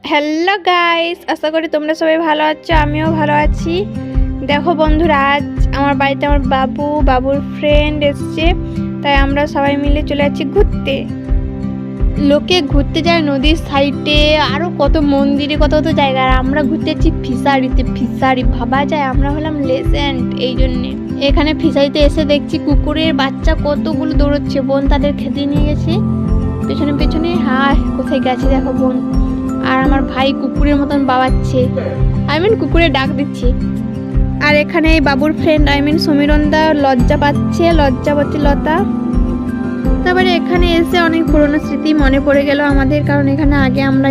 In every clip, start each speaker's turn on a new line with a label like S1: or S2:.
S1: Hello guys, আশা করি তোমরা সবাই ভালো আছো। আমিও ভালো আছি। দেখো বন্ধুরা, আজ আমার বাড়িতে আমার বাবুর ফ্রেন্ড এসছে, তাই আমরা সবাই মিলে চলে যাচ্ছি ঘুরতে। লোকে ঘুরতে যায় নদীর সাইডে, আরও কত মন্দিরে, কত কত জায়গা, আর আমরা ঘুরতে যাচ্ছি ফিশারিতে। ফিশারি ভাবা যায়, আমরা হলাম লেজেন্ড এই জন্যে। এখানে ফিশারিতে এসে দেখছি কুকুরের বাচ্চা কতগুলো দৌড়চ্ছে। বোন তাদের খেতে নিয়ে গেছে পেছনে পেছনে। হ্যাঁ, কোথায় গেছে দেখো বোন। আর আমার ভাই কুকুরের মতন বাবাচ্ছে, কুকুরে ডাক দিচ্ছে। আর এখানে এই বাবুর ফ্রেন্ড সমীরন্দা লজ্জা পাচ্ছে লতা। তারপরে এখানে এসে অনেক পুরনো স্মৃতি মনে পড়ে গেল আমাদের, কারণ এখানে আগে আমরা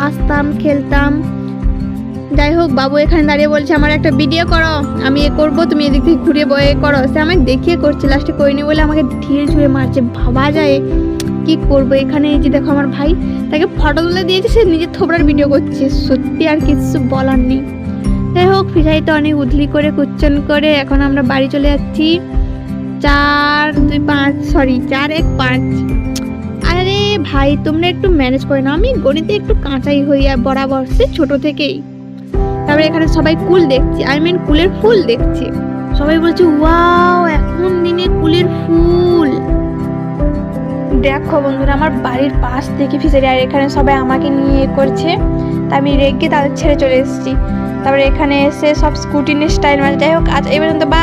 S1: আসতাম, খেলতাম। যাই হোক, বাবু এখানে দাঁড়িয়ে বলছে আমার একটা ভিডিও করো, আমি এ করবো, তুমি এদিক থেকে ঘুরে বয়ে করো। সে আমাকে দেখিয়ে করছে, লাস্টে করিনি বলে আমাকে ঢিল ছুঁড়ে মারছে। ভাবা যায় কি করবো। এখানে এই যে দেখো আমার ভাই, তাকে ফটো তুলে দিয়েছে, সে নিজের থোবড়ার ভিডিও করছে। সত্যি আর কিছু বলার নেই। যাই হোক, ফিশারিতে অনেক উদলি করে কুচ্চন করে এখন আমরা বাড়ি চলে যাচ্ছি। 4-1-5। আরে ভাই, তোমরা একটু ম্যানেজ করে না, আমি গণিতে একটু কাঁচাই হই আর বরাবর, সে ছোট থেকেই। তারপরে এখানে সবাই কুল দেখছি, কুলের ফুল দেখছি। সবাই বলছে ওয়াও, এখন দিনে কুলের ফুল। দেখো বন্ধুরা, আমার বাড়ির পাশ থেকে ফিশারি, আর এখানে সবাই আমাকে নিয়ে করছে, তাই আমি রেগে তাদের ছেড়ে চলে এসেছি। তারপরে এখানে এসে সব স্কুটি নিয়ে স্টাইল মারছে। যাই হোক, আজ এই পর্যন্ত বা